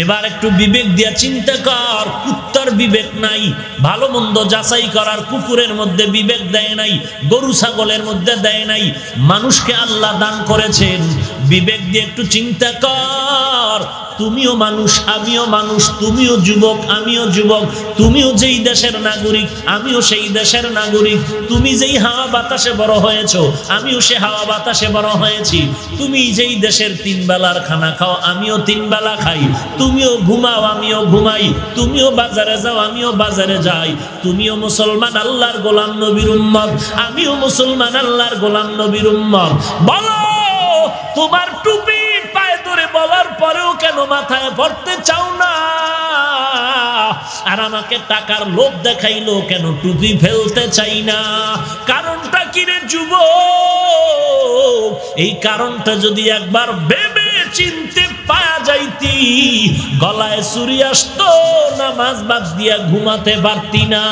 এবার একটু বিবেক দিয়া চিন্তা কর, কুত্তার বিবেক নাই, ভালো মন্দ যাচাই করার কুকুরের মধ্যে বিবেক দেয় নাই, গরু ছাগলের মধ্যে দেয় নাই, মানুষকে আল্লাহ দান করেছেন। বিবেক দিয়ে একটু চিন্তা কর, তুমিও মানুষ, আমিও মানুষ, তুমিও যুবক, আমিও যুবক, তুমিও যেই দেশের নাগরিক, আমিও সেই দেশের নাগরিক, তুমি যেই হাওয়া বাতাসে বড় হয়েছো, আমিও সে হাওয়া বাতাসে বড় হয়েছি, তুমি যেই দেশের 3 বেলার খানা খাও, আমিও 3 বেলা খাই, তুমিও ঘুমাও, আমিও ঘুমাই, তুমিও বাজারে যাও, আমিও বাজারে যাই, তুমিও মুসলমান আল্লাহর গোলাম নবীর উম্মত, আমিও মুসলমান আল্লাহর গোলাম নবীর উম্মত। বলো, তোমার টুপি পায়ে ধরে বলার পরেও কেন মাথায় পড়তে চাও না? আর আমাকে টাকার লোভ দেখাইলো কেন টুপি ফেলতে চাই না? কারণটা কি রে যুবক? এই কারণটা যদি একবার ভেবে চিনতে পাওয়া যাইতি, গলায় চুরি আসতো, নামাজ বাদ দিয়া ঘুমাতে পারতি না।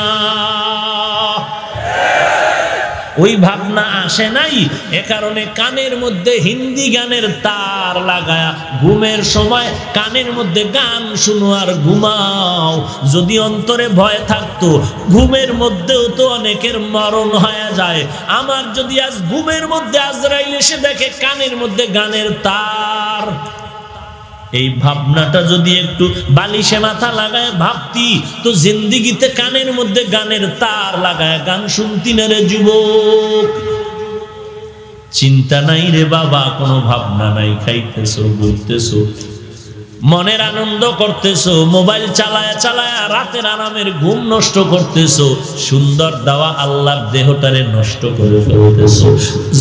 ওই ভাবনা আসে নাই, এ কারণে কানের মধ্যে হিন্দি গানের তার লাগায়া ঘুমের সময় কানের মধ্যে গান শুনো আর ঘুমাও। যদি অন্তরে ভয় থাকতো, ঘুমের মধ্যেও তো অনেকের মরণ হয়ে যায়। আমার যদি আজ ঘুমের মধ্যে আজরাইল এসে দেখে কানের মধ্যে গানের তার, এই ভাবনাটা যদি একটু বালিশে মাথা লাগায় ভাবতি, তো জিন্দিগিতে কানের মধ্যে গানের তার লাগায় গান শুনতি না রে যুবক। চিন্তা নাই রে বাবা, কোনো ভাবনা নাই, খাইতেছো, ঘুরতেছো, মনের আনন্দ করতেছো, মোবাইল চালায়া চালায়া রাতের আরামের ঘুম নষ্ট করতেছো, সুন্দর দেওয়া আল্লাহর দেহটারে নষ্ট করে ফেলতেছো,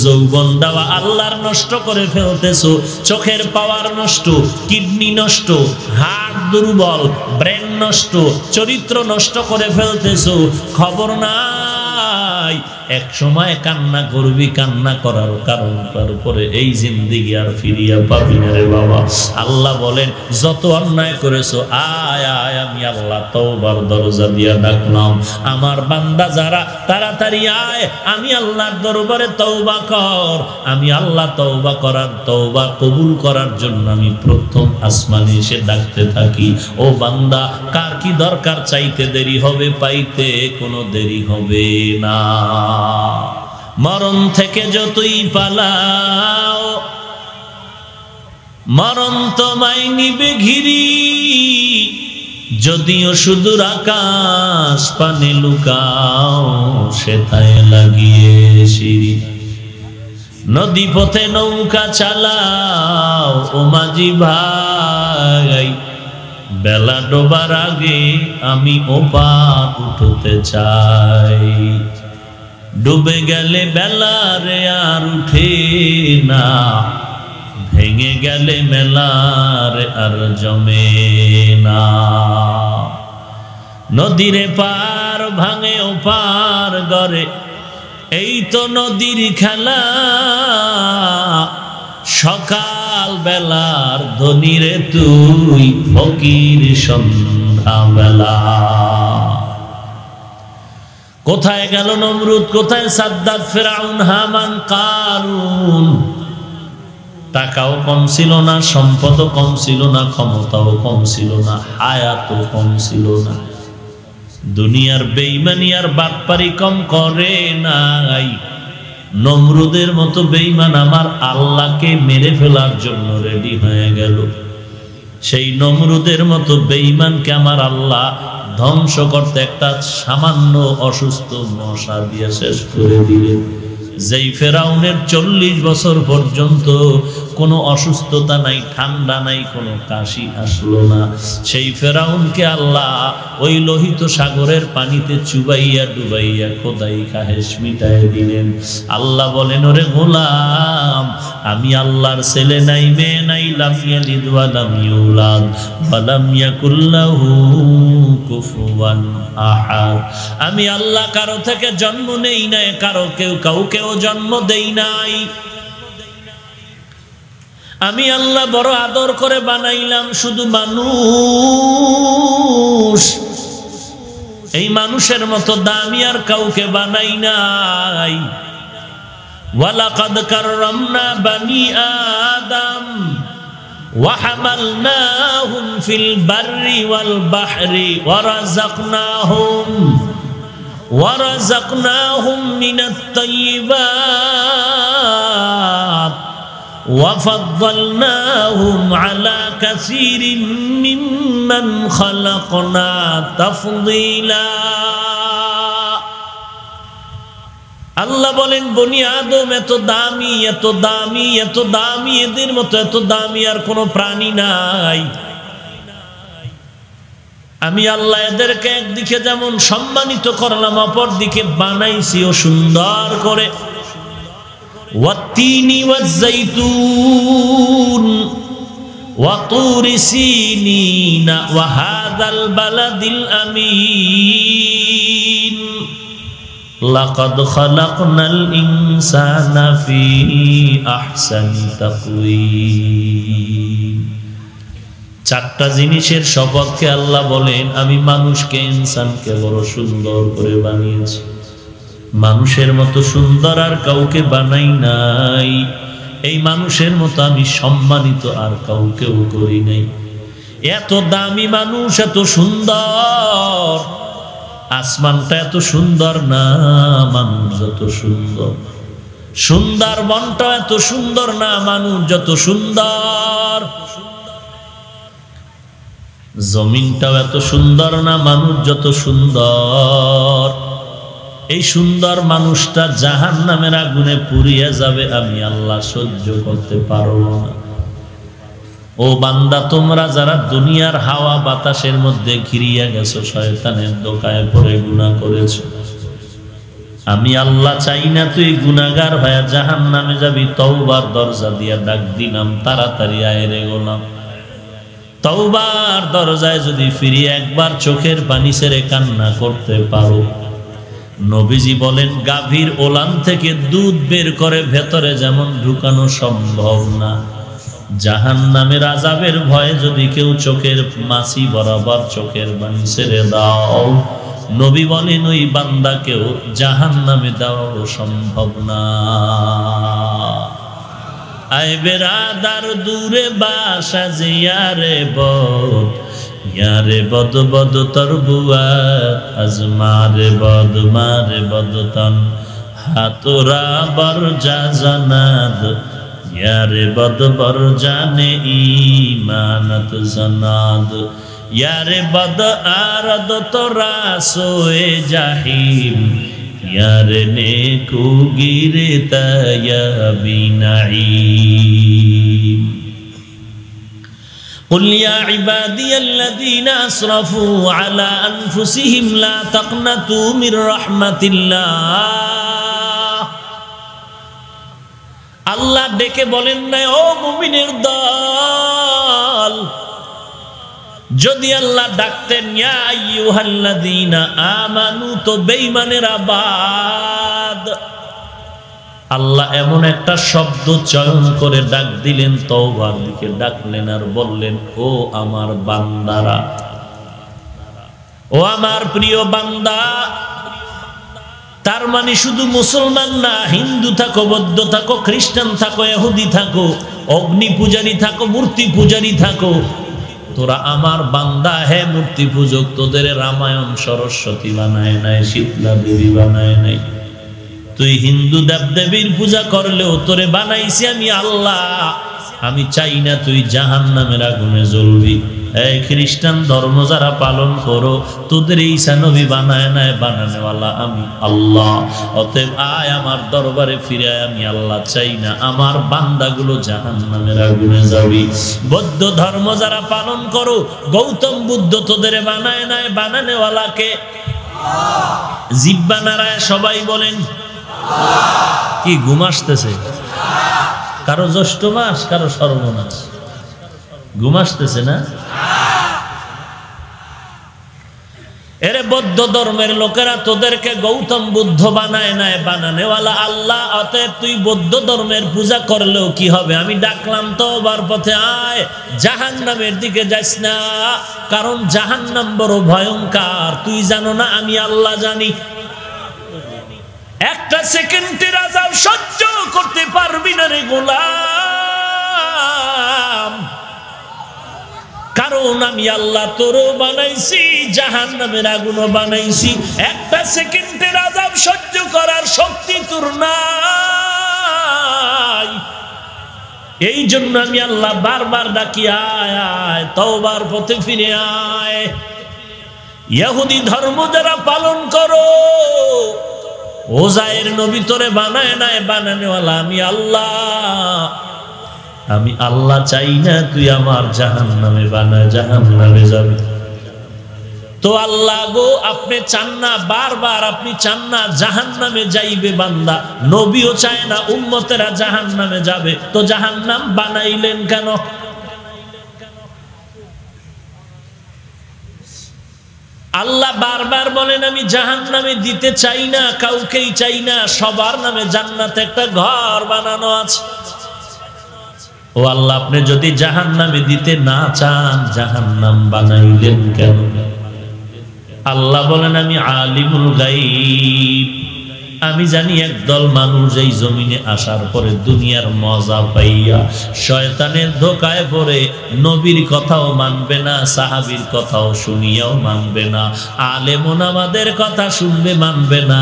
যৌবন দেওয়া আল্লাহর নষ্ট করে ফেলতেছো, চোখের পাওয়ার নষ্ট, কিডনি নষ্ট, হার্ট দুর্বল, ব্রেন নষ্ট, চরিত্র নষ্ট করে ফেলতেছো। খবর নাই, এক সময় কান্না করবি, কান্না করার কারণটার উপরে এই জিন্দেগি আর ফিরিয়া পাবি না রে বাবা। আল্লাহ বলেন, যত অন্যায় করেছো আয় আয়, আমি আল্লাহ তওবার দরজা দিয়া ডাকলাম। আমার বান্দা যারা, তাড়াতাড়ি আয়, আমি আল্লাহর দরবারে তওবা কর। আমি আল্লাহ তওবা করার, তওবা কবুল করার জন্য আমি প্রথম আসমানে এসে ডাকতে থাকি। ও বান্দা, কার কি দরকার চাইতে দেরি হবে, পাইতে কোনো দেরি হবে না। মরণ থেকে যতই পালাও, মরণ তোমায় নিবে ঘিরি, যদিও সুদূর আকাশ পানে লুকাও, সেথায় লাগিয়ে সিঁড়ি। নদী পথে নৌকা চালাও ও মাঝি ভাই, বেলা ডোবার আগে আমি ওপার উঠতে চাই। ডুবে গেলে বেলারে আর উঠে না, ভেঙে গেলে মেলার আর জমে না। নদীরে পার ভাঙে ও পার গড়ে, এই তো নদীর খেলা। সকাল বেলার ধনীরে তুই, ফকির সন্ধ্যা বেলা। কোথায় গেল নমরুদ, কোথায় সাদ্দাত, ফেরাউন, হামান, কারুন? টাকাও কম ছিল না, সম্পদও কম ছিল না, ক্ষমতাও কম ছিল না, হায়াতও কম ছিল না। দুনিয়ার বেঈমানি আর বাটপারি কম করে নাই। নমরুদের মতো বেঈমান আমার আল্লাহকে মেরে ফেলার জন্য রেডি হয়ে গেল। সেই নমরুদের মতো বেঈমানকে আমার আল্লাহ ধ্বংস করতে একটা সামান্য অসুস্থ মশা দিয়ে শেষ করে দিলেন। যেই ফেরাউনের 40 বছর পর্যন্ত কোনো অসুস্থতা নাই, ঠান্ডা নাই, কোনো কাশি আসলো না, সেই ফেরাউনকে আল্লাহ ওই লোহিত সাগরের পানিতে চুবাইয়া ডুবাইয়া খোদাই খাহেশ মিটায় দিলেন। আল্লাহ বলেন, ওরে গোলাম, আমি আল্লাহর ছেলে নাই, মেয়ে নাই, লাম ইয়ালিদ ওয়া লাম ইউলাদ ওয়া লাম ইয়াকুল লাহু কুফুয়ান আহাদ। আমি আল্লাহ কারো থেকে জন্ম নেই নাই, কাউকেও জন্ম দেই নাই। আমি আল্লাহ বড় আদর করে বানাইলাম শুধু মানুষ। এই মানুষের মতো দামি আর কাউকে বানাই নাই। ওয়ালাকাদ কাররামনা বানি আদম وحملناهم في البر والبحر ورزقناهم من الطيبات وفضلناهم على كثير ممن خلقنا تفضيلا আল্লাহ বলেন বনি আদম এত দামি এত দামি এত দামি এদের মতো এত দামি আর কোনো প্রাণী নাই আমি আল্লাহ এদেরকে একদিকে যেমন সম্মানিত করলাম অপর দিকে বানাইছি ও সুন্দর করে ওয়াত্তিনি ওয়াজ্জাইতুন ওয়া তুরি সিনিনা ওয়া হাযাল বালাদিল আমিন লাকাদ খালাকনাল ইনসানা ফি আহসানি তাকওয়িম চারটা জিনিসের শপথকে আল্লাহ বলেন আমি মানুষকে ইনসানকে বড় সুন্দর করে বানিয়েছি মানুষের মতো সুন্দর আর কাউকে বানাই নাই এই মানুষের মতো আমি সম্মানিত আর কাউকেও করি নাই এত দামি মানুষ এত সুন্দর আসমানটা এত সুন্দর না মানুষ যত সুন্দর সুন্দরবনটা এত সুন্দর না মানুষ যত সুন্দর জমিনটাও এত সুন্দর না মানুষ যত সুন্দর এই সুন্দর মানুষটা জাহান্নামের আগুনে পুড়িয়ে যাবে আমি আল্লাহ সহ্য করতে পারব না ও বান্দা তোমরা যারা দুনিয়ার হাওয়া বাতাসের মধ্যে ঘিরিয়া গেছো শয়তানের দোকায় পড়ে গুনাহ করেছো আমি আল্লাহ চাই না তুই গুনাহগার হয়ে জাহান্নামে যাবি তওবার দরজা দিয়া ডাক দিলাম তাড়াতাড়ি আয় রে গোলাম তওবার দরজায় যদি ফিরে একবার চোখের পানি ছেড়ে কান্না করতে পারো নবীজি বলেন গাভীর ওলান থেকে দুধ বের করে ভেতরে যেমন ঢুকানো সম্ভব না জাহান্নামের আযাবের ভয়ে যদি কেউ চোখের মাছি বরাবর চোখের পানি ছেড়ে দাও নবী বলেন ওই বান্দাকেও জাহান্নামে দেওয়া সম্ভব না আয় বেরাদার দূরে বাসা যে ইয়ারে বদ বদ তরবুয়া আজমারে বদ তন হাতরা বর জানাদ ইয়ারে বদ বর জানে ঈমানত জানাদ ইয়ারে বদ আরদ তোরা সোয়ে জাহিম यारे नेकू गिरे तयाबी नईम قل يا عبادي الذين أسرفوا على أنفسهم لا تقنطوا من رحمة الله الله ডেকে বলেন না ও মুমিনের দল যদি আল্লাহ ডাকতেন ইয়া আইয়ুহাল্লাযীনা আমানু তো বেঈমানেরা বাদ আল্লাহ এমন একটা শব্দ চয়ন করে ডাক দিলেন তওবার দিকে ডাকলেন আর বললেন ও আমার বান্দারা ও আমার প্রিয় বান্দা তার মানে শুধু মুসলমান না হিন্দু থাকো বৌদ্ধ থাকো খ্রিস্টান থাকো ইহুদি থাকো অগ্নি পূজারী থাকো মূর্তি পূজারী থাকো তোরা আমার বান্দা হে মূর্তি পূজক তোদের রামায়ণ সরস্বতী বানায় নাই শীতলা দেবী বানায় নাই তুই হিন্দু দেবদেবীর পূজা করলেও তোরে বানাইছি আমি আল্লাহ আমি চাই না তুই জাহান্নামের আগুনে জ্বলবি এই খ্রিস্টান ধর্ম যারা পালন করো তোদের ঈসা নবী বানায় নাই বানানেওয়ালা আমি আল্লাহ অতএব আয় আমার দরবারে ফিরে আয় আমি আল্লাহ চাই না আমার বান্দাগুলো জাহান্নামের আগুনে যাবি বৌদ্ধ ধর্ম যারা পালন করো গৌতম বুদ্ধ তোদের বানায় নাই বানানেওয়ালাকে জিহ্বা নাড়ায় সবাই বলেন কি ঘুম আসতেছে কারো জ্যৈষ্ঠ মাস কারো সর্বনাশ ঘুম আসতেছে না এরে বৌদ্ধ ধর্মের লোকেরা তোদেরকে গৌতম বুদ্ধ বানায় নাই বানানেওয়ালা আল্লাহ অতএব তুই বৌদ্ধ ধর্মের পূজা করলেও কি হবে আমি ডাকলাম তওবার পথে আয় জাহান্নামের দিকে যাস না কারণ জাহান্নাম বড় ভয়ঙ্কর তুই জানো না আমি আল্লাহ জানি একটা সেকেন্ডের আযাব সহ্য করতে পারবি না রে গোলাম কারণ আমি আল্লাহ তোরও বানাইছি, জাহান্নামের আগুনও বানাইছি। একটা সেকেন্ডের আযাব সহ্য করার শক্তি তোর নাই। এই জন্য আমি আল্লাহ বারবার ডাকি, আয় আয়, তওবার পথে ফিরে আয়। ইহুদি ধর্ম যারা পালন করো, ওজায়ের নবী তোরে বানায় নাই, বানানেওয়ালা আমি আল্লাহ। আমি আল্লাহ চাই না তুই আমার জাহান্নামে বানায়, জাহান্নামে যাবি। তো আল্লাহ গো, আপনি চান না, বারবার আপনি চান না জাহান্নামে যাইবে বান্দা, নবীও চায় না উম্মতেরা জাহান্নামে যাবে, তো জাহান্নাম বানাইলেন কেন? আল্লাহ বারবার বলেন আমি জাহান্নামে দিতে চাই না, কাউকেই চাই না, সবার নামে জান্নাতে একটা ঘর বানানো আছে। ও আল্লাহ, আপনি যদি জাহান্নামে দিতে না চান, জাহান্নাম বানাইলেন কেন? আল্লাহ বলেন আমি আলিমুল গায়ব, আমি জানি একদল মানুষ এই জমিনে আসার পরে দুনিয়ার মজা পাইয়া শয়তানের ধোকায় পড়ে নবীর কথাও মানবে না, সাহাবীর কথাও শুনিয়াও মানবে না, আলেম ওলামাদের কথা শুনবে মানবে না,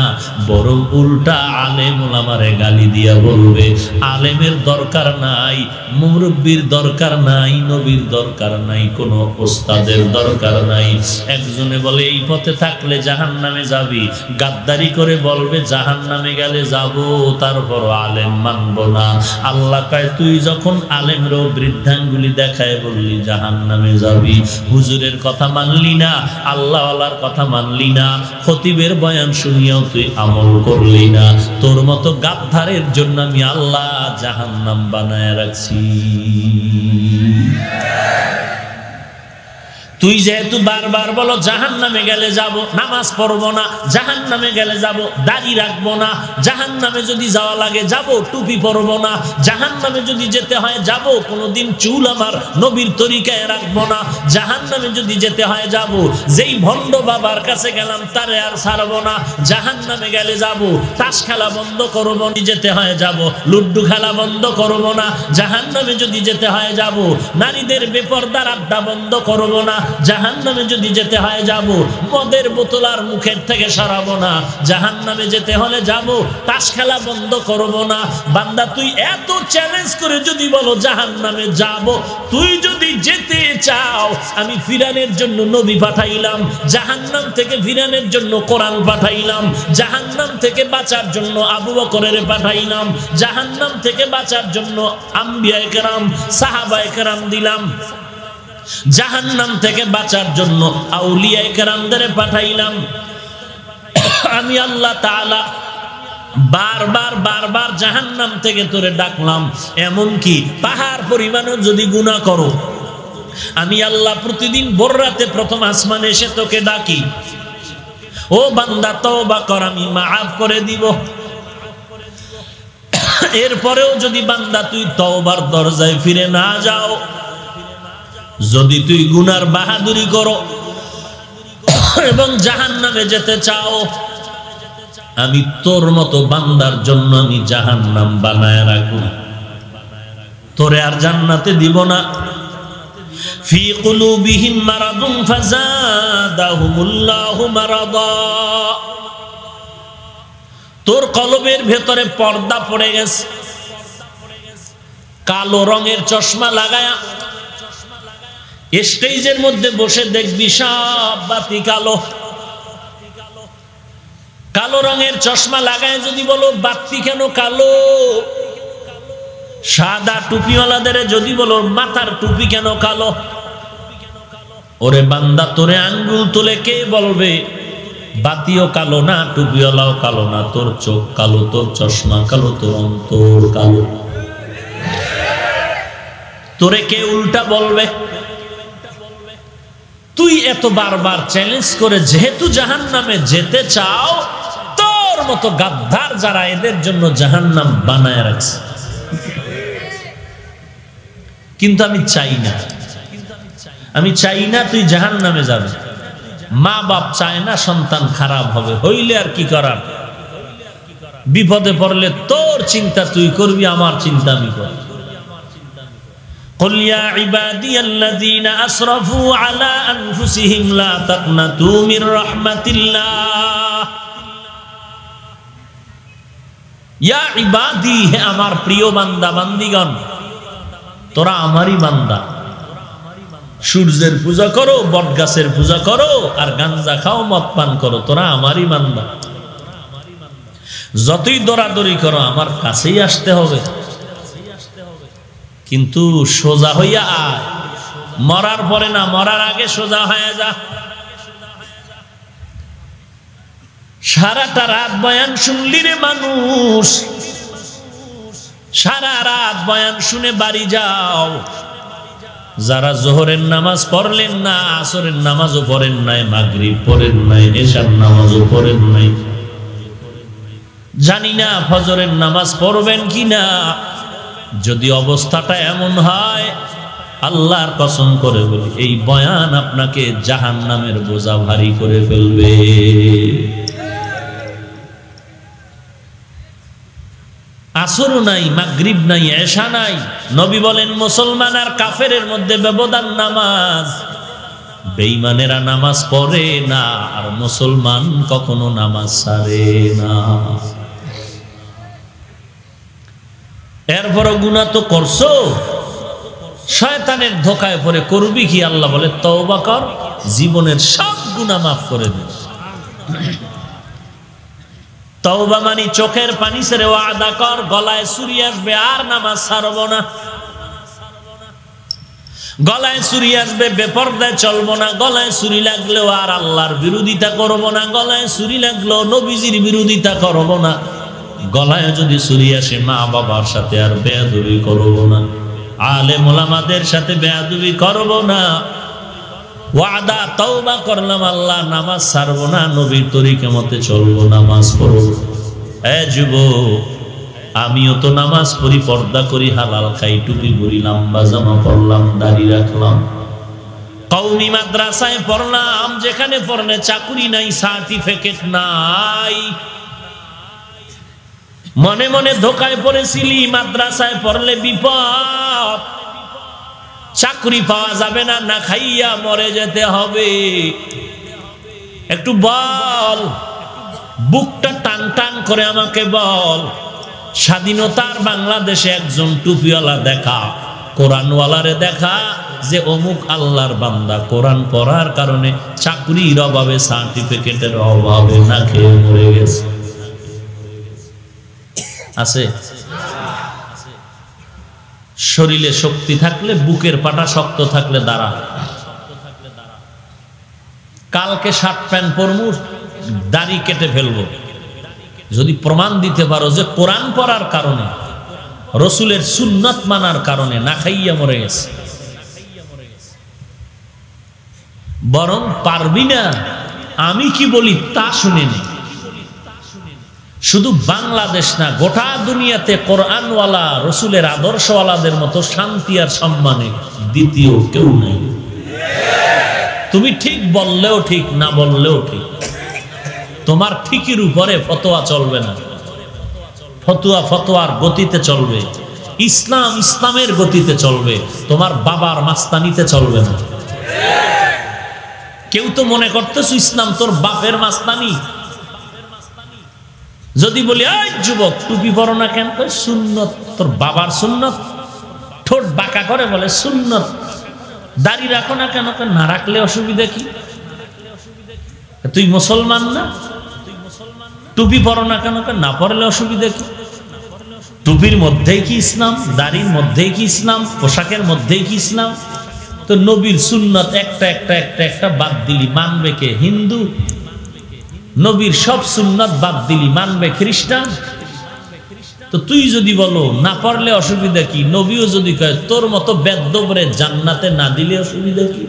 বরং উল্টা আলেম ওলামারে গালি দিয়া বলবে আলেমের দরকার নাই, মুরব্বির দরকার নাই, নবীর দরকার নাই, কোনো ওস্তাদের দরকার নাই। একজনে বলে এই পথে থাকলে জাহান্নামে যাবি, গাদ্দারি করে বলবে জাহান্নামে গেলে যাব, তারপর আলেম মানব না। আল্লাহ কয় তুই যখন আলেমরও বৃদ্ধাঙ্গুলি দেখায় বললি জাহান্নামে যাবি, হুজুরের কথা মানলি না, আল্লাহওয়ালার কথা মানলি না, খতিবের বয়ান শুনিয়াও তুই আমল করলি না, তোর মতো গাদ্দারের জন্য আমি আল্লাহ জাহান্নাম বানায় রাখছি। তুই যেহেতু বারবার বলো জাহান্নামে গেলে যাব, নামাজ পড়বো না, জাহান্নামে গেলে যাব, দাড়ি রাখবো না, জাহান্নামে যদি যাওয়া লাগে যাব, টুপি পরবো না, জাহান্নামে যদি যেতে হয় যাব, কোনোদিন চুল আমার নবীর তরিকায় রাখবো না, জাহান্নামে যদি যেতে হয় যাব, যেই ভণ্ড বাবার কাছে গেলাম তারে আর ছাড়বো না, জাহান্নামে গেলে যাব, তাস খেলা বন্ধ করবো, যেতে হয় যাব, লুড্ডু খেলা বন্ধ করবো না, জাহান্নামে যদি যেতে হয় যাব, নারীদের বেপরদার আড্ডা বন্ধ করবো না, জাহান্নামে যদি যেতে হয় যাব, মদের বোতল আর মুখের থেকে সরাবো না, জাহান্নামে যেতে হলে যাব, তাস খেলা বন্ধ করবো না। বান্দা তুই এত চ্যালেঞ্জ করে যদি বলো জাহান্নামে যাব, তুই যদি যেতে চাও, আমি ফিরানের জন্য নবী পাঠাইলাম, জাহান্নাম থেকে ফিরানের জন্য কোরআন পাঠাইলাম, জাহান্নাম থেকে বাঁচার জন্য আবু বকরের পাঠাইলাম, জাহান্নাম থেকে বাঁচার জন্য আম্বিয়ায়ে কেরাম সাহাবায়ে কেরাম দিলাম, জাহান্নাম থেকে বাঁচার জন্য আউলিয়ায়ে কেরামদের পাঠাইলাম। আমি আল্লাহ তাআলা বারবার বারবার জাহান্নাম থেকে তোরে ডাকলাম। এমনকি পাহাড় পরিমাণও যদি গুনাহ করো, আমি আল্লাহ প্রতিদিন ভোর রাতে প্রথম আসমানে এসে তোকে ডাকি, ও বান্দা তওবা কর, আমি মাফ করে দিব। এরপরেও যদি বান্দা তুই তওবার দরজায় ফিরে না যাও, যদি তুই গুনার বাহাদুরি করো এবং জাহান্নামে যেতে চাও, আমি তোর মতো বান্দার জন্য আমি জাহান্নাম বানায় রাখব, তোরে আর জান্নাতে দিব না। ফি কুলুবিহিম মারাদুন ফাযাদাহুমুল্লাহু মারাদা, তোর কলবের ভেতরে পর্দা পড়ে গেছে, কালো রঙের চশমা লাগায়া স্টেজের মধ্যে বসে দেখবি সব বাতি কালো। কালো রঙের চশমা লাগায় যদি বলো বাতি কেন কালো, সাদা টুপিওয়ালাদের যদি বলো মাথার টুপি কেন কালো, ওরে বান্দা তোরে আঙ্গুল তুলে কে বলবে বাতিও কালো না, টুপিওয়ালাও কালো না, তোর চোখ কালো, তোর চশমা কালো, তোর অন্তর কালো। তোরে কে উল্টা বলবে? তুই এত বারবার চ্যালেঞ্জ করে যেহেতু জাহান্নামে যেতে চাও, তোর মতো গাদ্দার যারা এদের জন্য জাহান্নাম বানায় রাখছে। কিন্তু আমি চাই না, আমি চাই না তুই জাহান্নামে যাবে। মা বাপ চায় না সন্তান খারাপ হবে, হইলে আর কি করার, বিপদে পড়লে তোর চিন্তা তুই করবি, আমার চিন্তা আমি করব। কুল ইয়া ইবাদিয়াল্লাযীনা আসরাফু আলা আনফুসিহিম লা তাকনাতু মির রাহমাতিল্লাহ। ইয়া ইবাদি, হে আমার প্রিয় বান্দা বান্দিগণ, তোরা আমারই বান্দা। সূর্যের পূজা করো, বটগাছের পূজা করো, আর গাঞ্জা খাও, মদ পান করো, তোরা আমারই বান্দা। যতই দৌড়াদৌড়ি করো, আমার কাছেই আসতে হবে। কিন্তু সোজা হইয়া আয়, মরার পরে না, মরার আগে সোজা হয়ে যা। সারাটা রাত বয়ান শুনলি রে মানুষ, সারা রাত বয়ান শুনে বাড়ি যাও। যারা জোহরের নামাজ পড়লেন না, আসরের নামাজও পড়েন নাই, মাগরিব পড়েন নাই, এশার নামাজও পড়েন নাই, জানি না ফজরের নামাজ পড়বেন কিনা। যদি অবস্থাটা এমন হয়, আল্লাহর কসম করে বলি, এই বয়ান আপনাকে জাহান্নামের বোঝা ভারী করে ফেলবে। আসরও নাই, মাগরিব নাই, এশা নাই। নবী বলেন, মুসলমান আর কাফেরের মধ্যে ব্যবধান নামাজ। বেঈমানেরা নামাজ পড়ে না, আর মুসলমান কখনো নামাজ ছাড়ে না। এরপরও গুনাহ তো করছো, শয়তানের ধোকায় পড়ে করবি কি? আল্লাহ বলে, তওবা কর, জীবনের সব গুনাহ মাফ করে দিন। তওবা মানে চোখের পানি ছেড়ে ওয়াদা কর, গলায় ছুরি আসবে আর নামাজ ছাড়ব না। গলায় ছুরি আসবে, বেপরদায় চলবো না। গলায় ছুরি লাগলেও আর আল্লাহর বিরোধিতা করব না। গলায় ছুরি লাগলেও নবীজির বিরোধিতা করব না। গলায় যদি ছুরি আসে, মা বাবার সাথে আর বেয়াদবি করব না, আলেম ওলামাদের সাথে বেয়াদবি করব না। ওয়াদা, তওবা করলাম, আল্লাহ নামাজ ছাড়ব না, নবীর তরিকা মতে চলবো, নামাজ পড়ব। যুবক, আমিও তো নামাজ পড়ি, পর্দা করি, হালাল খাই, টুপি পরি, লম্বা জামা পরলাম, দাড়ি রাখলাম, কওমি মাদ্রাসায় পড়লাম, যেখানে পড়লে চাকুরি নাই, সার্টিফিকেট নাই। মনে মনে ধোকায় পড়েছিলি, মাদ্রাসায় পড়লে বিপদ, চাকরি পাওয়া যাবে না, না খাইয়া মরে যেতে হবে। একটু বল, বুকটা টান টান করে আমাকে বল, স্বাধীনতার বাংলাদেশে একজন টুপিওয়ালা দেখা, কোরআনওয়ালারে দেখা, যে অমুক আল্লাহর বান্দা কোরআন পড়ার কারণে চাকরির অভাবে, সার্টিফিকেটের অভাবে না খেয়ে মরে গেছে। আছে? শরীরে শক্তি থাকলে, বুকের পাটা শক্ত থাকলে দাঁড়া। কালকে শার্ট প্যান্ট পরমু, দাড়ি কেটে ফেলবো, যদি প্রমাণ দিতে পারো যে কোরআন পড়ার কারণে, রসুলের সুন্নাত মানার কারণে না খাইয়া মরে গেছে। বরং পারবি না, আমি কি বলি তা শুনে নে। শুধু বাংলাদেশ না, গোটা দুনিয়াতে কোরআনওয়ালা, রসুলের আদর্শওয়ালাদের মতো শান্তি আর সম্মানে দ্বিতীয় কেউ নেই। তুমি ঠিক বললেও ঠিক, না বললেও ঠিক, তোমার ঠিকের উপরে ফতোয়া চলবে না। ফতোয়া ফতোয়ার গতিতে চলবে, ইসলাম ইসলামের গতিতে চলবে, তোমার বাবার মাস্তানিতে চলবে না। কেউ তো মনে করতেছ ইসলাম তোর বাপের মাস্তানি। যদি বলি, এই যুবক টুপি পরো না কেন? সুন্নত, তোর বাবার সুন্নত। ঠোঁট বাঁকা করে বলে সুন্নত। দাড়ি রাখো না কেন? না রাখলে অসুবিধা কি? তুই মুসলমান না? টুপি পরো না কেন? না পরলে অসুবিধা কি? টুপির মধ্যেই কি ইসলাম? দাড়ির মধ্যেই কি ইসলাম? পোশাকের মধ্যেই কি ইসলাম? তো নবীর সুন্নত একটা একটা একটা একটা বাদ দিলি, মানবে কে? হিন্দু। নবীর সব সুন্নত বাদ দিলি, মানবে খ্রিস্টান। তো তুই যদি বলো না পড়লে অসুবিধা কি, নবীও যদি কয় তোর মতো বেদ্যবরে জান্নাতে না দিলে অসুবিধা কি?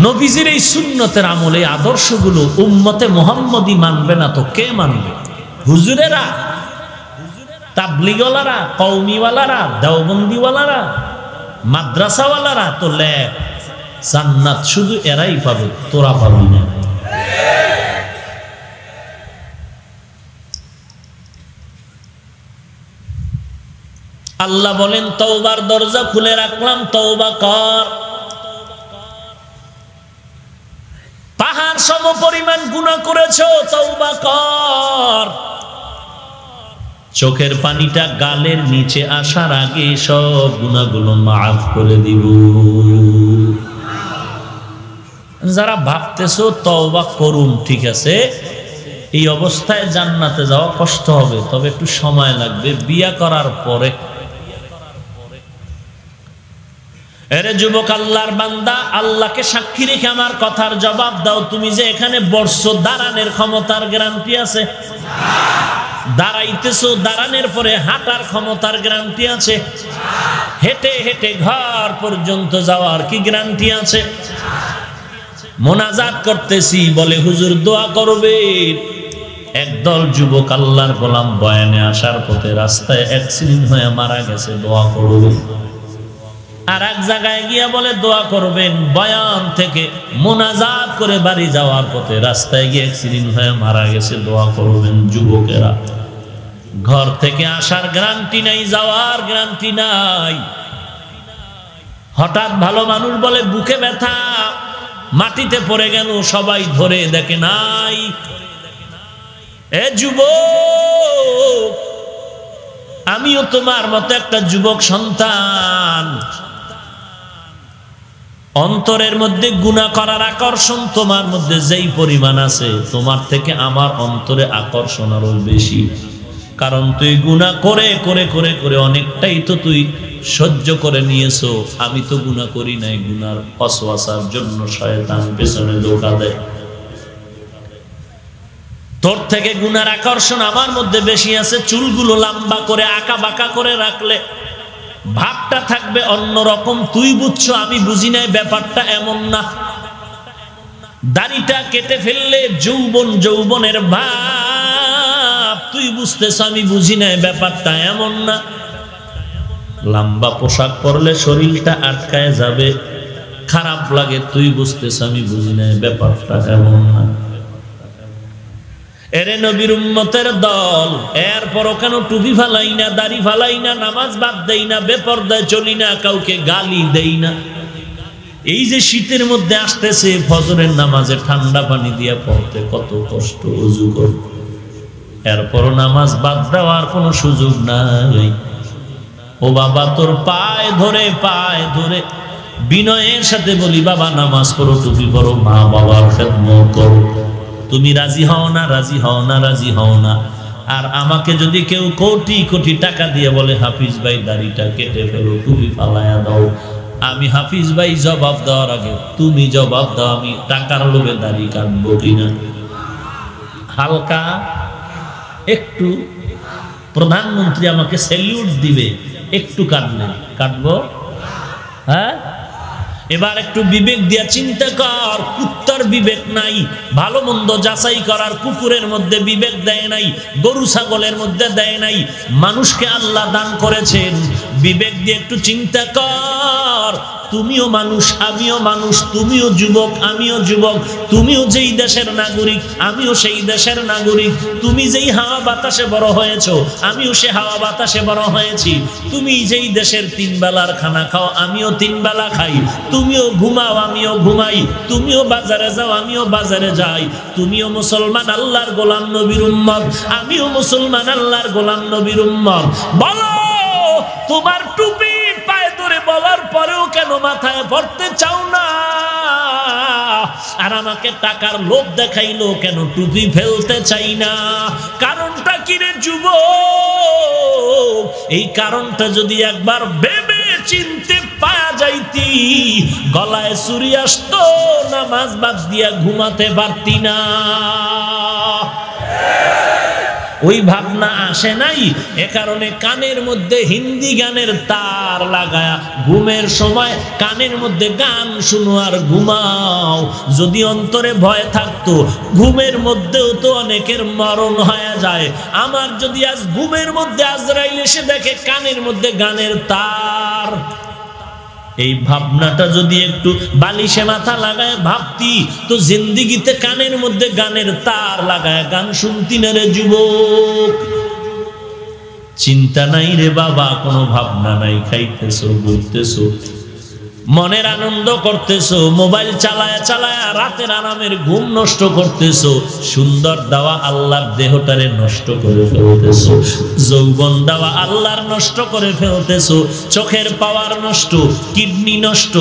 নবীজির এই সুন্নতের আমলে আদর্শগুলো উম্মতে মুহাম্মদী মানবে না তো কে মানবে? হুজুরেরা, তাবলিগওয়ালারা, কওমিওয়ালারা, দেওবন্দিওয়ালারা, মাদ্রাসাওয়ালারা তো লেখ, জান্নাত শুধু এরাই পাবে, তোরা পাবি না। আল্লাহ বলেন তওবার দরজা খুলে রাখলাম, তওবা কর। পাহাড় সম পরিমাণ গুনাহ করেছো, তওবা কর। চোখের পানিটা গালের নিচে আসার আগে সব গুনাহগুলো মাফ করে দিব। যারা ভাবতেছো তওবা করুন, ঠিক আছে, এই অবস্থায় জান্নাতে যাওয়া কষ্ট হবে, তবে একটু সময় লাগবে বিয়া করার পরে। এরে যুবক, আল্লাহর বান্দা, আল্লাহকে সাক্ষী রেখে আমার কথার জবাব দাও। তুমি যে এখানে বসছো, দাঁড়ানোর ক্ষমতার গ্যারান্টি আছে? দাঁড়াইতেছো, দাঁড়ানোর পরে হাঁটার ক্ষমতার গ্যারান্টি আছে? হেঁটে হেঁটে ঘর পর্যন্ত যাওয়ার কি গ্যারান্টি আছে? মোনাজাত করতেছি, বলে হুজুর দোয়া করবে। একদল যুবক আল্লাহর গোলাম বয়ানে আসার পথে রাস্তায় অ্যাক্সিডেন্ট হয়ে মারা গেছে, দোয়া করবে। আর এক জায়গায় গিয়ে বলে দোয়া করবেন। বয়ান থেকে মোনাজাত করে বাড়ি যাওয়ার পথে রাস্তায় গিয়ে অ্যাক্সিডেন্ট হয়ে মারা গেছে, দোয়া করবেন। যুবকেরা, ঘর থেকে আসার গ্যারান্টি নাই, যাওয়ার গ্যারান্টি নাই। হঠাৎ ভালো মানুষ বলে বুকে ব্যথা, মাটিতে পড়ে গেল, সবাই ধরে দেখে নাই। এ যুবক, আমিও তোমার মতো একটা যুবক সন্তান। অন্তরের মধ্যে গুনাহ করার আকর্ষণ তোমার মধ্যে যেই পরিমাণ আছে, তোমার থেকে আমার অন্তরে আকর্ষণ আরো বেশি। কারণ তুই গুনাহ করে করে করে করে অনেকটাই তো তুই সহ্য করে নিয়েছো। আমি তো গুনাহ করি নাই, গুনার ওয়াসওয়াসার জন্য শয়তান পেছনে ধোঁকা দেয়। তোর থেকে গুনার আকর্ষণ আমার মধ্যে বেশি আছে। চুলগুলো লম্বা করে আঁকা বাঁকা করে রাখলে ভাবটা থাকবে অন্যরকম। তুই বুঝছো, আমি বুঝি নাই, ব্যাপারটা এমন না। দাড়িটা কেটে ফেললে যৌবন, যৌবনের ভাব তুই বুঝতেছ, আমি বুঝি নাই, ব্যাপারটা এমন না। লম্বা পোশাক পরলে শরীরটা আটকায় যাবে, খারাপ লাগে, তুই বুঝতেছ, আমি বুঝি নাই, ব্যাপারটা এমন না। এরে নবীর উম্মতের দল, এরপরও কেন টুপি ফালাই না, দাড়ি ফালাই না, নামাজ বাদ দেই না, বেপরদায় চলি না, কাউকে গালি দেই না? এই যে শীতের মধ্যে আসতেছে, ফজরের নামাজে ঠান্ডা পানি দিয়ে পড়তে কত কষ্ট, ওযু করতে, এরপরও নামাজ বাদ দেওয়ার কোনো সুযোগ নাই। ও বাবা, তোর পায়ে ধরে পায়ে ধরে বিনয়ের সাথে বলি, বাবা নামাজ পড়ো, টুপি পড়ো, মা বাবার খেদমত করো। তুমি রাজি হও না, রাজি হও না, রাজি হও না। আর আমাকে যদি কেউ কোটি কোটি টাকা দিয়ে বলে হাফিজ ভাই দাড়িটা কেটে ফেলো, টুপি ফালায়া দাও, আমি হাফিজ ভাই জবাব দেওয়ার আগে তুমি জবাব দাও, আমি টাকার লোভে দাড়ি কাটবো কিনা। হালকা একটু প্রধানমন্ত্রী আমাকে স্যালিউট দিবে, একটু কাটলে কাটবো। হ্যাঁ, এবার একটু বিবেক দিয়া চিন্তা কর। কুত্তার বিবেক নাই, ভালো মন্দ যাচাই করার কুকুরের মধ্যে বিবেক দেয় নাই, গরু ছাগলের মধ্যে দেয় নাই। মানুষকে আল্লাহ দান করেছেন, বিবেক দিয়ে একটু চিন্তা কর। তুমিও মানুষ, আমিও মানুষ, তুমিও যুবক, আমিও যুবক, তুমিও যেই দেশের নাগরিক, আমিও সেই দেশের নাগরিক। তুমি যেই হাওয়া বাতাসে বড় হয়েছো, আমিও সে হাওয়া বাতাসে বড় হয়েছি। তুমি যেই দেশের 3 বেলার খানা খাও, আমিও 3 বেলা খাই। তুমিও ঘুমাও, আমিও ঘুমাই। তুমিও বাজারে যাও, আমিও বাজারে যাই। তুমিও মুসলমান, আল্লাহর গোলাম, নবীর উম্মত, আমিও মুসলমান, আল্লাহর গোলাম, নবীর উম্মত। বলো, তোমার টুপি পায়ে ধরে বলার পরেও কেন মাথায় পড়তে চাও না? আর আমাকে টাকার লোভ দেখাইলো কেন টুপি ফেলতে চাই না? কারণটা কি রে যুবক? এই কারণটা যদি একবার ভেবে চিনতে পাওয়া যাইতি, গলায় চুরি আসতো, নামাজ বাদ দিয়া ঘুমাতে পারতি না। ওই ভাবনা আসে নাই, এ কারণে কানের মধ্যে হিন্দি গানের তার লাগায়া ঘুমের সময় কানের মধ্যে গান শুনো আর ঘুমাও। যদি অন্তরে ভয় থাকতো, ঘুমের মধ্যেও তো অনেকের মরণ হয়ে যায়। আমার যদি আজ ঘুমের মধ্যে আজরাইল এসে দেখে কানের মধ্যে গানের তার, এই ভাবনাটা যদি একটু বালিশে মাথা লাগায় ভাবতি, তো জিন্দিগিতে কানের মধ্যে গানের তার লাগায় গান শুনতি না রে যুবক। চিন্তা নাই রে বাবা, কোনো ভাবনা নাই, খাইতেছো, ঘুরতেছো, মনের আনন্দ করতেছো, মোবাইল চালায়া চালায়া রাতের আরামের ঘুম নষ্ট করতেছো, সুন্দর দেওয়া আল্লাহর দেহটারে নষ্ট করে ফেলতেছো, যৌবন দেওয়া আল্লাহর নষ্ট করে ফেলতেছো, চোখের পাওয়ার নষ্ট, কিডনি নষ্ট,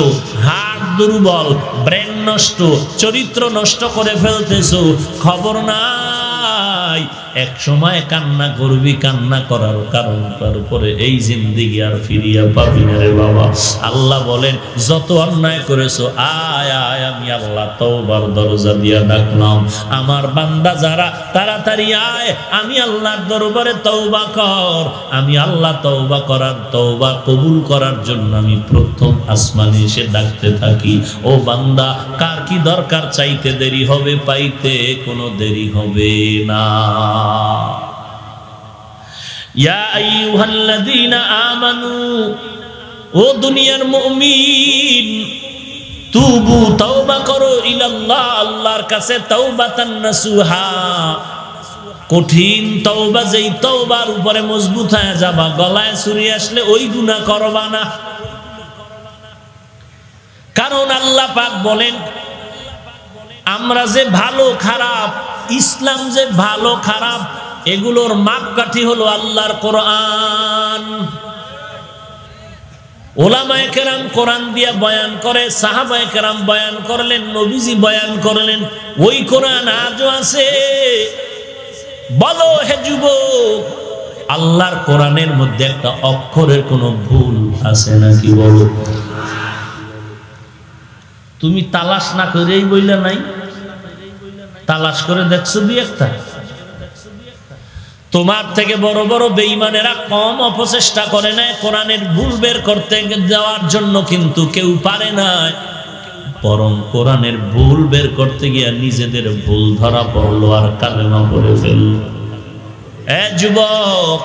হার্ট দুর্বল, ব্রেন নষ্ট, চরিত্র নষ্ট করে ফেলতেছো, খবর নাই। এক সময় কান্না করবি, কান্না করার কারণ তার উপরে এই জিন্দেগি আর ফিরিয়া পাবি না রে বাবা। আল্লাহ বলেন যত অন্যায় করেছো আয় আয়, আমি আল্লাহ তওবার দরজা দিয়া ডাকলাম, আমার বান্দা যারা তাড়াতাড়ি আয়, আমি আল্লাহর দরবারে তওবা কর। আমি আল্লাহ তওবা করার, তওবা কবুল করার জন্য আমি প্রথম আসমানে এসে ডাকতে থাকি, ও বান্দা কার কি দরকার, চাইতে দেরি হবে, পাইতে কোনো দেরি হবে না। ইয়া আইয়ুহাল্লাযীনা আমানু, ও দুনিয়ার মুমিন, তুবু তওবা করো ইলাল্লাহ, আল্লাহর কাছে তাওবাতান নাসুহা। কঠিন তওবা, যেই তওবার উপরে মজবুত হয়ে যাবা, গলায় ছুরি আসলে ওই গুনাহ করবা না। কারণ আল্লাহ পাক বলেন আমরা যে ভালো খারাপ, ইসলাম যে ভালো খারাপ, এগুলোর মাপকাঠি হলো আল্লাহর কোরআন। ওলামায়ে কেরাম কোরআন দিয়া বয়ান করে, সাহাবায়ে কেরাম বয়ান করলেন, নবীজি বয়ান করলেন, ওই কোরআন আজও আছে। বলো হে যুবক, আল্লাহর কোরআনের মধ্যে একটা অক্ষরের কোনো ভুল আছে নাকি? বলো। তুমি তালাশ না করেই বইলা নাই, তালাশ করে দেখছো দুই একটা? তোমার থেকে বড় বড় বেঈমানেরা কম অপচেষ্টা করে না কোরআনের ভুল বের করতে যাওয়ার জন্য, কিন্তু কেউ পারে না। বরং কোরআনের ভুল বের করতে গিয়ে নিজেদের ভুল ধরা পড়লো আর কালেমা পড়ে ফেলল। যুবক,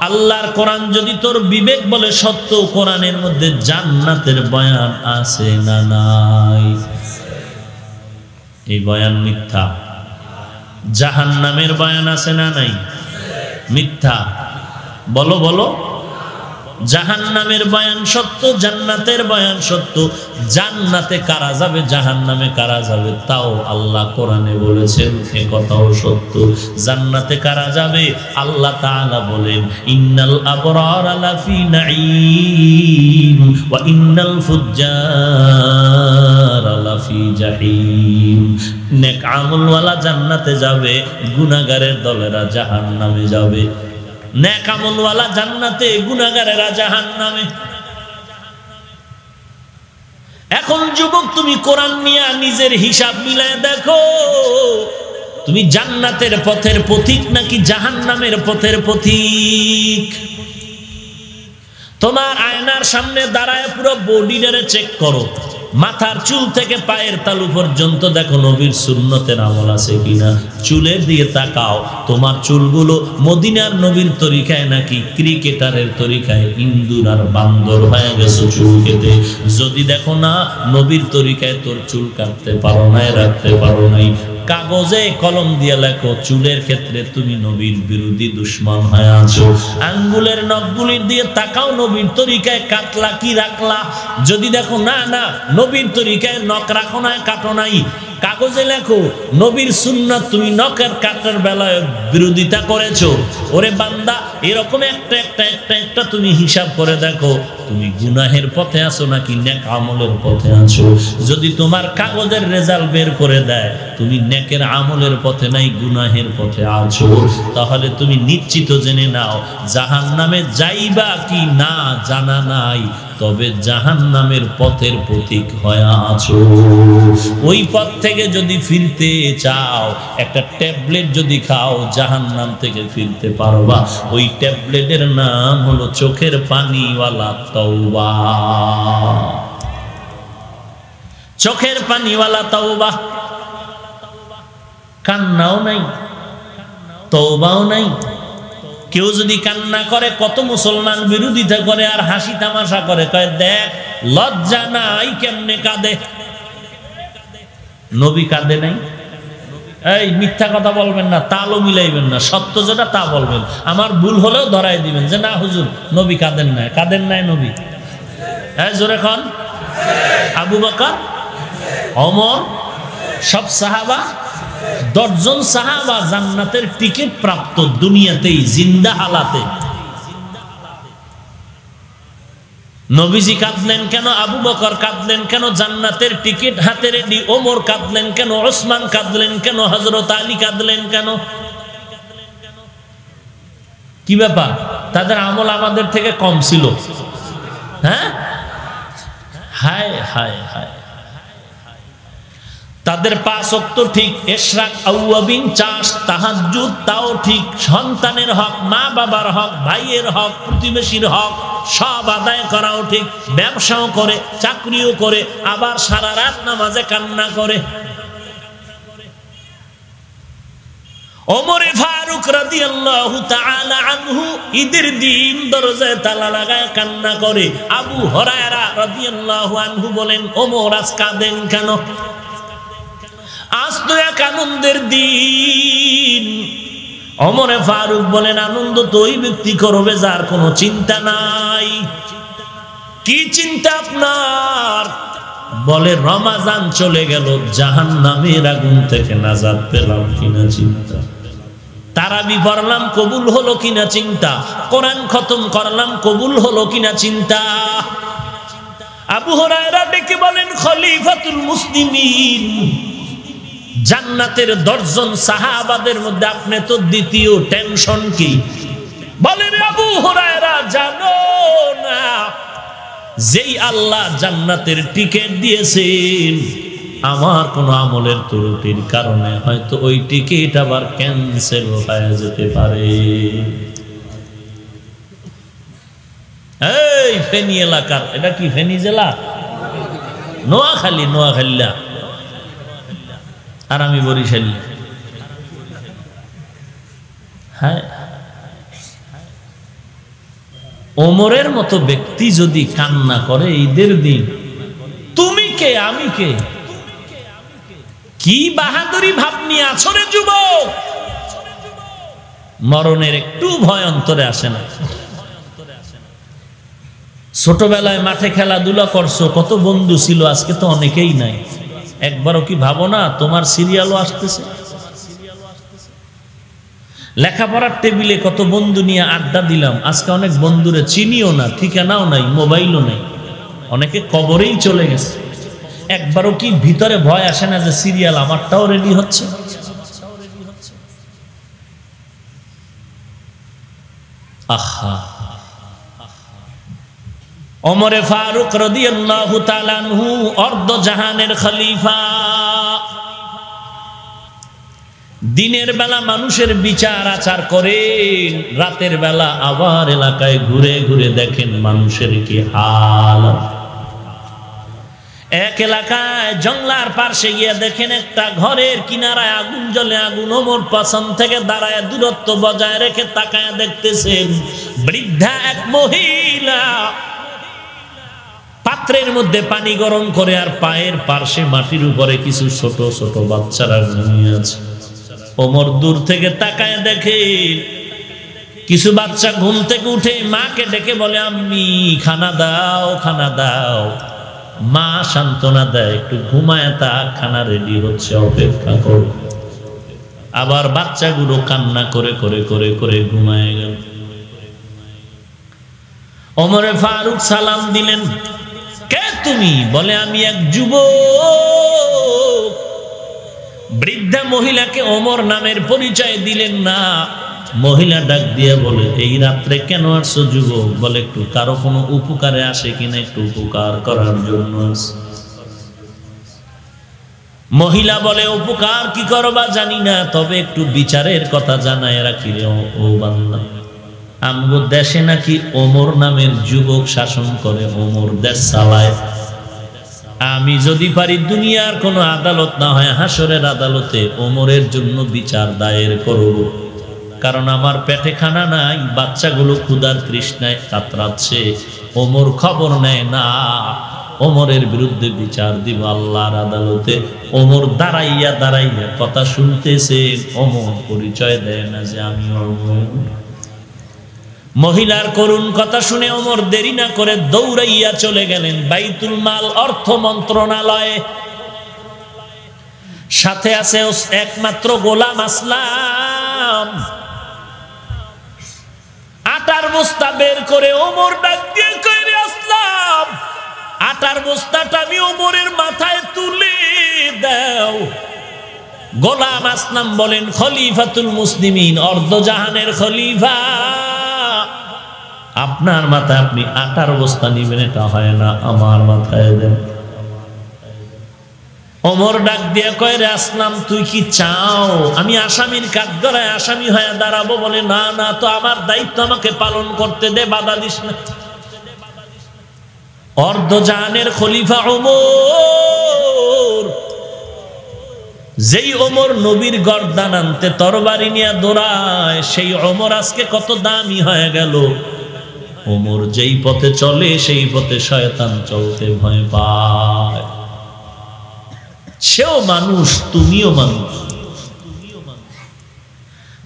আল্লাহর কোরআন যদি তোর বিবেক বলে সত্য, কোরআনের মধ্যে জান্নাতের বয়ান আছে না নাই? এই বয়ান মিথ্যা। জাহান্নামের বয়ান আছে না নাই? মিথ্যা। বলো বলো। জাহান্নামের বয়ান সত্য, জান্নাতের বয়ান সত্য। জান্নাতে কারা যাবে, জাহান্নামে কারা যাবে, তাও আল্লাহ কোরআনে বলেছেন, এ কথাও সত্য। জান্নাতে কারা যাবে, আল্লাহ তাআলা বলেন ইন্নাল আবরারা লাফি নাঈম ওয়া ইন্নাল ফুজ্জারা লাফি জাহিম। নেক আমলওয়ালা জান্নাতে যাবে, গুনাহগারের দলেরা জাহান্নামে যাবে। নেক আমলওয়ালা জান্নাতে, গুনাহগারেরা জাহান্নামে। এখন যুবক, তুমি কোরআন নিয়ে নিজের হিসাব মিলায় দেখো, তুমি জান্নাতের পথের পথিক নাকি জাহান্নামের পথের পথিক? তোমার আয়নার সামনে দাঁড়ায় পুরো বডিটারে চেক করো, মাথার চুল থেকে পায়ের তালু পর্যন্ত দেখো নবীর সুন্নতের আমল আছে কিনা। চুলের দিকে তাকাও, তোমার চুলগুলো মদিনার নবীর তরিকায় নাকি ক্রিকেটারের তরিকায় ইন্দুর আর বান্দর হয়ে গেছো চুল কেটে। যদি দেখো না নবীর তরিকায় তোর চুল কাটতে পারো নাই, রাখতে পারো নাই, কাগজে কলম দিয়ে লেখো চুলের ক্ষেত্রে তুমি নবীর বিরোধী দুশ্মন হয়ে আছো। আঙ্গুলের নখগুলির দিয়ে তাকাও, নবীর তরিকায় কাটলা কি রাখলা। যদি দেখো না না নবীর তরিকায় নখ রাখো নাই, কাটো নাই, কাগজে লেখো নবীর সুন্নাত, তুমি নখের কাটার বেলায় বিরোধিতা করেছো। ওরে বান্দা, এরকম একটা একটা একটা একটা তুমি হিসাব করে দেখো, তুমি গুনাহের পথে আছো নাকি নেক আমলের পথে আছো। যদি তোমার কাগজের রেজাল্ট বের করে দেয় তুমি নেকের আমলের পথে নাই, গুনাহের পথে আছো, তাহলে তুমি নিশ্চিত জেনে নাও জাহান্নামে যাইবা কি না জানা নাই, তবে জাহান্নামের পথের পথিক হয়ে আছো। ওই পথ থেকে যদি ফিরতে চাও, একটা ট্যাবলেট যদি খাও, জাহান্নাম থেকে ফিরতে পারবা। ওই ট্যাবলেটের নাম হলো চোখের পানিওয়ালা তওবা। চোখের পানিওয়ালা তওবা। কান্নাও নাই, তওবাও নাই। কেউ যদি কান্না করে, কত মুসলমান বিরোধিতা করে আর হাসি তামাশা করে, কয় দেখ লজ্জা নাই কেমনে কাঁদে। নবী কাঁদে নাই, এই মিথ্যা কথা বলবেন না, তালও মিলাইবেন না, সত্য যেটা তা বলবেন। আমার ভুল হলেও ধরাই দিবেন যে না হুজুর নবী কাঁদেন নাই, কাঁদেন নাই নবী। জোরে খন। আবু বকর, ওমর, সব সাহাবা, 10 জন সাহাবা জান্নাতের টিকিট প্রাপ্ত দুনিয়াতেই জিন্দা হালাতে। নবীজি কাঁদলেন কেন, আবু বকর কাঁদলেন কেন, জান্নাতের টিকিট হাতে রেডি, ওমর কাঁদলেন কেন, ওসমান কাঁদলেন কেন, হযরত আলী কাঁদলেন কেন? কি ব্যাপার? তাদের আমল আমাদের থেকে কম ছিল। হ্যাঁ, হায় হায় হায়। তাদের 5 ওয়াক্ত ঠিক, ইশরাক, আউয়াবিন, চাষ, তাহাজ্জুদ তাও ঠিক, সন্তানের হক, মা বাবার হক, ভাইয়ের হক, প্রতিবেশীর হক সব আদায় করাও ঠিক, ব্যবসাও করে, চাকরিও করে, আবার সারা রাত নামাজে কান্না করে। ওমর ফারুক রাদিয়াল্লাহু তাআলা আনহু ঈদের দিন দরজায় তালা লাগায় কান্না করে। আবু হুরায়রা রাদিয়াল্লাহু আনহু বলেন, ওমর আজ কাঁদেন কেন? আজ তো এক আনন্দের দিন। ওমরে ফারুক বলেন, আনন্দ তো ওই ব্যক্তি করবে যার কোনো চিন্তা নাই। কি চিন্তা আপনার? বলে রমাজান চলে গেল, জাহান্নামের আগুন থেকে নাজাত পেলাম কিনা চিন্তা, তারাবি পড়লাম কবুল হলো কিনা চিন্তা, কোরআন খতম করলাম কবুল হলো কিনা চিন্তা। আবু হুরায়রা ডেকে বলেন, খলিফাতুল মুসলিমিন, জান্নাতের 10 জন সাহাবাদের মধ্যে আপনি তো দ্বিতীয়, টেনশন কি? বলেন আবু হুরায়রা, জানো না যেই আল্লাহ জান্নাতের টিকিট দিয়েছেন, আমার কোন আমলের ত্রুটির কারণে হয়তো ওই টিকিট আবার ক্যান্সেল হয়ে যেতে পারে। এই ফেনী এলাকার, এটা কি ফেনী জেলা? নোয়াখালী, নোয়াখালী আর আমি বরিশালী। হ্যাঁ, ওমরের মতো ব্যক্তি যদি কান্না করে ঈদের দিন, তুমি কে আমি কে? কি বাহাদুরি ভাব নিয়ে আছো রে যুবক? মরণের একটু ভয় অন্তরে আসে না? ছোটবেলায় মাঠে খেলাধুলা করছো, কত বন্ধু ছিল, আজকে তো অনেকেই নাই। একবারও কি ভাবো না তোমার সিরিয়ালও আসতেছে? লেখাপড়ার টেবিলে কত বন্ধু নিয়ে আড্ডা দিলাম, আজকে অনেক বন্ধুরে চিনিও না, ঠিকানাও নাই, মোবাইলও নাই, অনেকে কবরেই চলে গেছে। একবারও কি ভিতরে ভয় আসে না যে সিরিয়াল আমারটাও রেডি হচ্ছে? আহা, ওমরে ফারুক রাদিয়াল্লাহু তাআলা আনহু অর্ধ জাহানের খলিফা। দিনের বেলা মানুষের বিচার আচার করেন, রাতের বেলা আবার এলাকায় ঘুরে ঘুরে দেখেন মানুষের কি হাল। এক এলাকায় জঙ্গলার পাশে গিয়ে দেখেন একটা ঘরের কিনারায় আগুন জ্বলে, আগুন ওমর পাশন থেকে দাঁড়ায় দূরত্ব বজায় রেখে তাকায় দেখতেছেন বৃদ্ধা এক মহিলা পাত্রের মধ্যে পানি গরম করে, আর পায়ের পার্শ্বে মাটির উপরে কিছু ছোট ছোট বাচ্চারা ঘুমিয়ে আছে। ওমর দূর থেকে তাকায় দেখে কিছু বাচ্চা ঘুম থেকে উঠে মাকে ডেকে বলে, আম্মি খানা দাও, খানা দাও। মা সান্ত্বনা দেয়, একটু ঘুমায়, তা খানা রেডি হচ্ছে, অপেক্ষা করো। আবার বাচ্চাগুলো কান্না করে করে করে করে ঘুমায় গেল। ওমরে ফারুক সালাম দিলেন, কে তুমি? বলে আমি এক যুবক। বৃদ্ধা মহিলাকে ওমর নামের পরিচয় দিলেন না। মহিলা ডাক দিয়ে বলে, এই রাত্রে কেন আসছো যুবক? বলে একটু কারো কোনো উপকারে আসে কিনা, একটু উপকার করার জন্য আসে। মহিলা বলে, উপকার কি করবা জানি না, তবে একটু বিচারের কথা জানায় রাখি রে ও বান্দা। আমগো দেশে নাকি ওমর নামের যুবক শাসন করে, ওমর দেশ চালায়। আমি যদি পারি দুনিয়ার কোনো আদালত না হয় হাসরের আদালতে ওমরের জন্য বিচার দায়ের করব, কারণ আমার পেটে খানা নাই, বাচ্চাগুলো ক্ষুধার তৃষ্ণায় কাতরাচ্ছে, ওমর খবর নেয় না। ওমরের বিরুদ্ধে বিচার দিব আল্লাহর আদালতে। ওমর দাঁড়াইয়া দাঁড়াইয়া কথা শুনতেছেন, ওমর পরিচয় দেয় না যে আমি ওমর। মহিলার করুণ কথা শুনে ওমর দেরি না করে দৌড়াইয়া চলে গেলেন বাইতুল মাল অর্থ মন্ত্রণালয়ে। সাথে আছে একমাত্র গোলাম আসলাম। আটার বস্তা বের করে ওমর ডাক দিয়ে কইরে, আসলাম, আটার বস্তাটা আমি ওমরের মাথায় তুলে দাও। গোলাম আসলাম বলেন, খলিফাতুল মুসলিমিন, অর্ধজাহানের খলিফা, আপনার মাথায় আপনি আটার বস্তা নিবেন, এটা হয় না, আমার মাথায় দেন। ওমর ডাক দিয়ে কয়, রে আসলাম, তুই কি চাও আমি আসামির কাঠগড়ায় আসামি হয়ে দাঁড়াবো? বলে, না না, তো আমার দায়িত্ব আমাকে পালন করতে দে, বাধা দিস না। অর্ধজাহানের খলিফা ওমর, যেই ওমর নবীর গর্দান আনতে তরবারি নিয়ে দৌড়ায়, সেই ওমর আজকে কত দামি হয়ে গেল। ওমর যেই পথে চলে সেই পথে শয়তান চলতে ভয় পায়। সেও মানুষ, তুমিও মানুষ,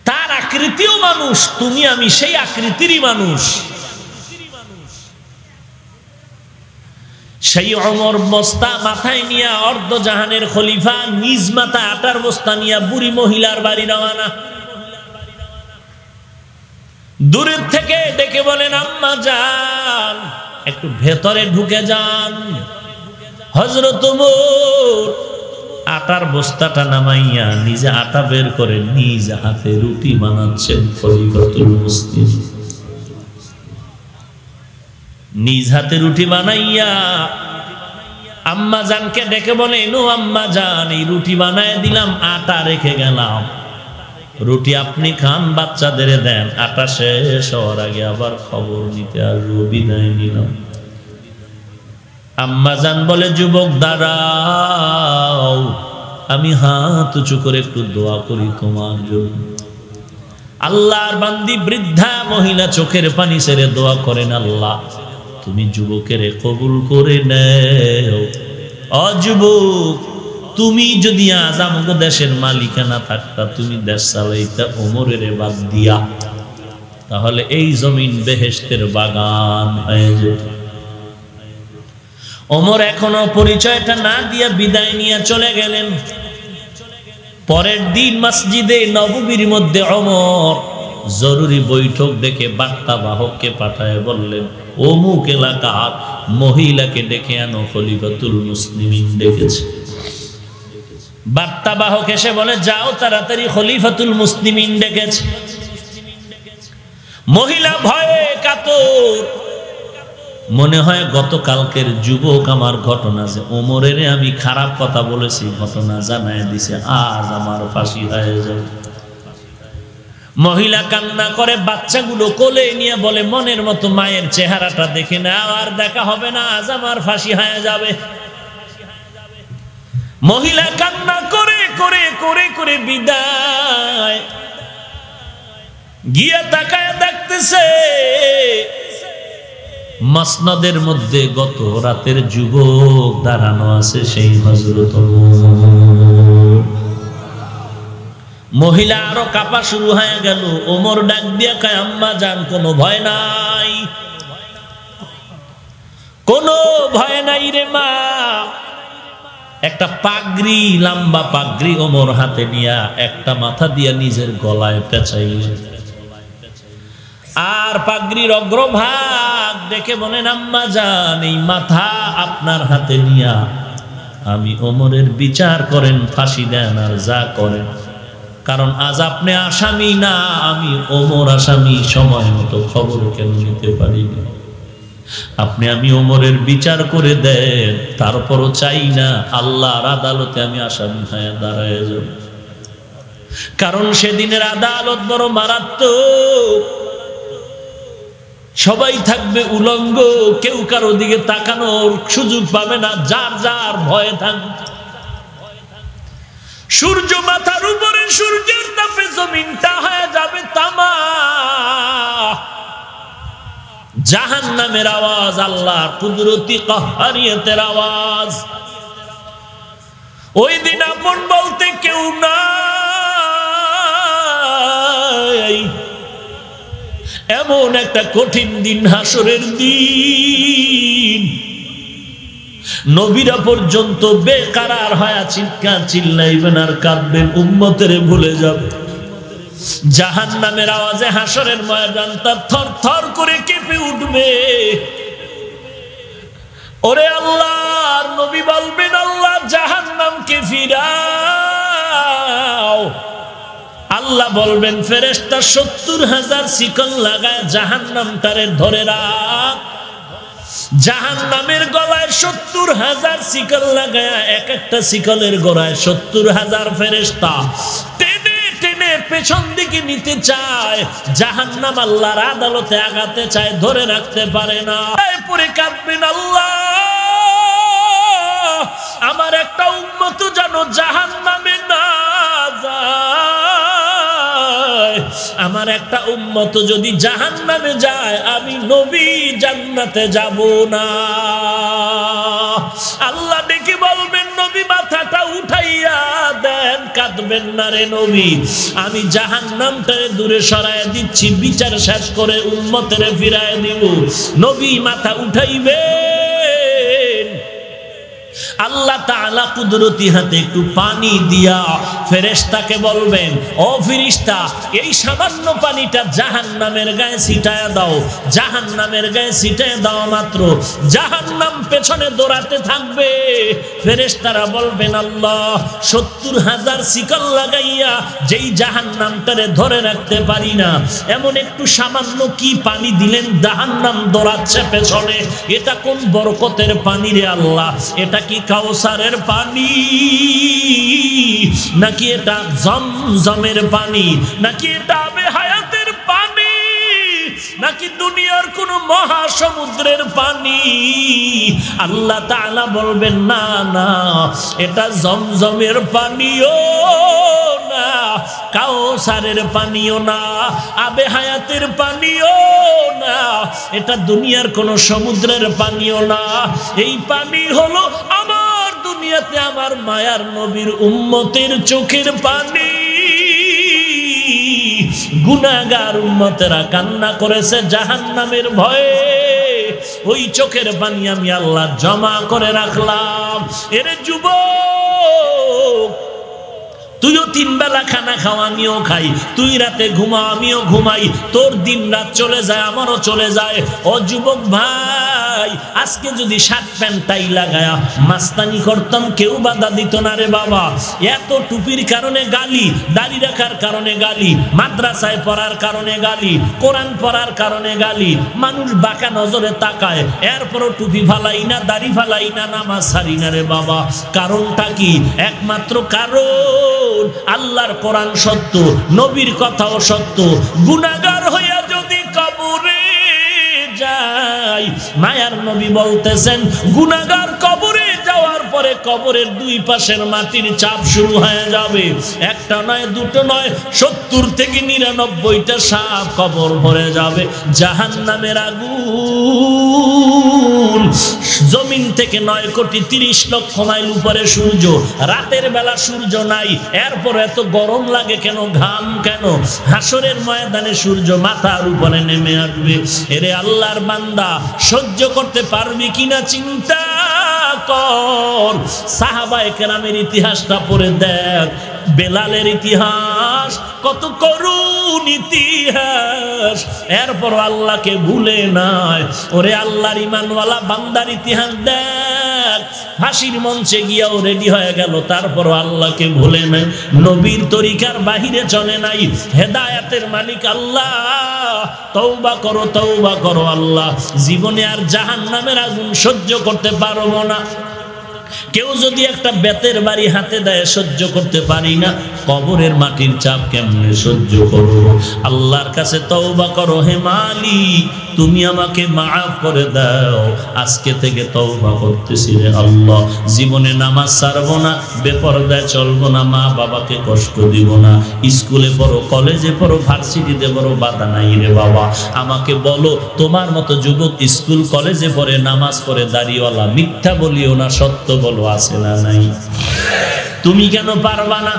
তার আকৃতিও মানুষ, তুমি আমি সেই আকৃতিরই মানুষ। সেই ওমর বস্তা মাথায় নিয়ে, অর্ধজাহানের খলিফা নিজ মাথায় আটার বস্তা নিয়ে বুড়ি মহিলার বাড়ি রওনা। দূরের থেকে ডেকে বলেন, আম্মা যান, একটু ভেতরে ঢুকে যান। হযরত ওমর আটার বস্তাটা নামাইয়া নিজে আটা বের করে নিজ হাতে রুটি বানাচ্ছেন। খলিফাতুল মুসলিম নিজ হাতে রুটি বানাইয়া আম্মা জানকে ডেকে বলে, নো আম্মা জান, এই রুটি বানায় দিলাম, আটা রেখে গেলাম, রুটি আপনি খান, বাচ্চাদের দেন, আটা শেষ হওয়ার আগে আবার খবর নিতে আসবো, বিদায় নিলাম। আম্মা জান বলে, যুবক দাঁড়াও, আমি হাত উঁচু করে একটু দোয়া করি তোমার জন্য। আল্লাহর বান্দি বৃদ্ধা মহিলা চোখের পানি ছেড়ে দোয়া করেন, আল্লাহ তুমি যুবকের কবুল করে নেও। অযুবক, তুমি যদি আজ আমাকে দেশের মালিকানা থাকতা, তুমি দেশ চালাইতা ওমরের বাদ দিয়া, তাহলে এই জমিন বেহেশতের বাগান হয়ে যেত। ওমর এখনো পরিচয়টা না দিয়া বিদায় নিয়ে চলে গেলেন। পরের দিন মসজিদে নববীর মধ্যে ওমর জরুরি বৈঠক ডেকে বার্তাবাহককে পাঠায় বললেন, অমুক এলাকার মহিলাকে ডেকে আনো, খলিফাতুল মুসলিমিন ডেকেছে। বার্তাবাহক এসে বলে, যাও তাড়াতাড়ি, খলিফাতুল মুসলিমিন ডেকেছে। মহিলা ভয়ে কাতর, মনে হয় গতকালকের যুবক আমার ঘটনা, যে ওমরের আমি খারাপ কথা বলেছি, ঘটনা জানায় দিছে, আজ আমার ফাঁসি হয়ে যাবে। মহিলা কান্না করে বাচ্চাগুলো কোলে নিয়ে বলে, মনের মতো মায়ের চেহারাটা দেখে না, আর দেখা হবে না, আজ আমার ফাঁসি হয়ে যাবে। মহিলা কান্না করে করে করে করে বিদায় গিয়ে তাকায় দেখতেছে মাসনাদের মধ্যে গত রাতের যুবক দাঁড়ানো আছে, সেই হযরত ওমর। মহিলা আরো কাঁপা শুরু হয়ে গেল। ওমর ডাক দিয়া কয়, আম্মা জান, কোনো ভয় নাই, কোনো ভয় নাই রে মা। একটা পাগড়ি, লম্বা পাগড়ি ওমর হাতে নিয়া একটা মাথা দিয়া নিজের গলায় পেঁচাইলেন, আর পাগড়ির অগ্রভাগ দেখে বলেন, আম্মা জান, এই মাথা আপনার হাতে নিয়া আমি ওমরের বিচার করেন, ফাঁসি দেন আর যা করেন, কারণ আজ আপনি আসামি না, আমি ওমর আসামি, সময় মতো খবর কেন নিতে পারিনি? আমি ওমরের বিচার করে দেন, তারপরও চাই না আল্লাহর আদালতে আমি আসামি হয়ে দাঁড়ায় যাব, কারণ সেদিনের আদালত বড় মারাত্মক। সবাই থাকবে উলঙ্গ, কেউ কারো দিকে তাকানোর সুযোগ পাবে না, যার যার ভয়ে থাকবে। সূর্য মাথার উপরে, সূর্যের তাপে জমিনটা হয়ে যাবে তামা। জাহান্নামের আওয়াজ আল্লাহর কুদরতি কাহ্হারিয়তের আওয়াজ। ওই দিন আপন বলতে কেউ নাই, এমন একটা কঠিন দিন, হাসরের দিন। নবীরা পর্যন্ত বেকারার হয়ে চিৎকার চিল্লাইবেন আর কাঁদবেন, উম্মতের ভুলে যাবে। জাহান্নামের আওয়াজে হাসরের ময়দানটা থর থর করে কেঁপে উঠবে। ওরে আল্লাহর নবী বলবেন, আল্লাহ জাহান্নামকে ফিরাও। আল্লাহ বলবেন, ফেরেশতা 70,000 শিকল লাগায় জাহান্নামটারে ধরে রাখ। জাহান্নামের গলায় 70,000 শিকল লাগায়, এক একটা শিকলের গলায় 70,000 ফেরেশতা টেনে টেনে পেছন দিকে নিতে চায়। জাহান্নাম আল্লাহর আদালতে আগাতে চায়, ধরে রাখতে পারে না। পরে কাঁদবেন, আল্লাহ আমার একটা উম্মত যেন জাহান্নামে না যায়। আমার একটা উম্মত যদি জাহান্নামে যায়, আমি নবী জান্নাতে যাব না। আল্লাহ ডেকে বলবেন, নবী মাথাটা উঠাইয়া দেন, কাঁদবেন না রে নবী, আমি জাহান্নামটারে দূরে সরাইয়া দিচ্ছি, বিচার শেষ করে উম্মতের ফিরাইয়া দিব। নবী মাথা উঠাইবেন, আল্লাহ তাআলা কুদরতি হাতে একটু পানি দিয়া ফেরেশতাকে বলবেন, ও ফেরেশতা, এই সামান্য পানিটা জাহান্নামের গায়ে ছিটায়া দাও। জাহান্নামের গায়ে ছিটায়া দাও মাত্র জাহান্নাম পেছনে দৌড়াতে থাকবে। ফেরেশতারা বলবেন, আল্লাহ 70,000 শিকল লাগাইয়া যেই জাহান্নামটারে ধরে রাখতে পারি না, এমন একটু সামান্য কি পানি দিলেন, জাহান্নাম দৌড়াচ্ছে পেছনে। এটা কোন বরকতের পানি রে আল্লাহ? এটা কি কাউসারের পানি, নাকি এটা জমজমের পানি, নাকি এটা আবে হায়াতের পানি, নাকি দুনিয়ার কোন মহাসমুদ্রের পানি? আল্লাহ তাআলা বলবেন, না না, এটা জমজমের পানিও না, কাউসারের পানিও না, আবে হায়াতের পানিও না, এটা দুনিয়ার কোন সমুদ্রের পানিও না। এই পানি হলো আমার দুনিয়াতে আমার মায়ার নবীর উম্মতের চোখের পানি। গুনাহগার উম্মতেরা কান্না করেছে জাহান্নামের ভয়ে, ওই চোখের পানি আমি আল্লাহ জমা করে রাখলাম। এরে যুবক, তুইও 3 বেলা খানা খাও, আমিও খাই, তুই রাতে ঘুমা, আমিও ঘুমাই, তোর দিন রাত চলে যায়, আমারও চলে যায়। ও যুবক ভাই, আজকে যদি শার্ট প্যান্ট টাই লাগায়া মাস্তানি করতাম, কেউ বাধা দিত না রে বাবা। এত টুপির কারণে গালি, দাড়ি রাখার কারণে গালি, মাদ্রাসায় পড়ার কারণে গালি, কোরআন পড়ার কারণে গালি, মানুষ বাঁকা নজরে তাকায়, এরপরও টুপি ফালাই না, দাড়ি ফালাই না, নামাজ ছাড়ি না রে বাবা। কারণটা কি? একমাত্র কারণ আল্লাহর কোরআন সত্য, নবীর কথাও সত্য। গুনাহগার হইয়া যদি কবরে যাই, মায়ার নবী বলতেছেন, গুনাহগার কবরে যাওয়ার পরে কবরের 2 পাশের মাটির চাপ শুরু হয়ে যাবে। একটা নয়, দুটো নয়, 70 থেকে 99টা সাপ কবর ভরে যাবে। জাহান্নামের আগুন, জমিন থেকে 9,30,00,000 মাইল উপরে সূর্য, রাতের বেলা সূর্য নাই, এরপর এত গরম লাগে কেন, ঘাম কেন? হাসরের ময়দানে সূর্য মাথার উপরে নেমে আসবে। এরে আল্লাহর বান্দা, সহ্য করতে পারবি কিনা চিন্তা কর। সাহাবায়ে কেরামের ইতিহাসটা পড়ে দেখ, বেলালের ইতিহাস কত করুণ ইতিহাস, এরপর আল্লাহকে ভুলে নাই। ওরে আল্লাহর ঈমানওয়ালা বান্দার ইতিহাস দেখ, ফাঁসির মঞ্চে গিয়াও রেডি হয়ে গেল, তারপরও আল্লাহকে ভুলে নাই, নবীর তরিকার বাহিরে চলে নাই। হেদায়েতের মালিক আল্লাহ, তওবা করো, তওবা করো আল্লাহ, জীবনে আর জাহান্নামের আগুন সহ্য করতে পারবো না। কেউ যদি একটা বেতের বাড়ি হাতে দেয়, সহ্য করতে পারি না, কবরের মাটির চাপ কেমনে সহ্য করব? আল্লাহর কাছে তওবা করো, হে মালিক, তুমি আমাকে মাফ করে দাও, আজকে থেকে তওবা করতেছি রে আল্লাহ, জীবনে নামাজ ছাড়বো না, বেপরদায় চলবো না, মা বাবাকে কষ্ট দিব না, স্কুলে পড়ো, কলেজে পড়ো, ভার্সিটিতে পড়ো, বাধা নাই রে বাবা। আমাকে বলো তোমার মতো যুবক স্কুল কলেজে পড়ে, নামাজ পড়ে, দাড়িওয়ালা, মিথ্যা বলিও না, সত্য বলো, আছে না নাই? তুমি কেন পারবা না?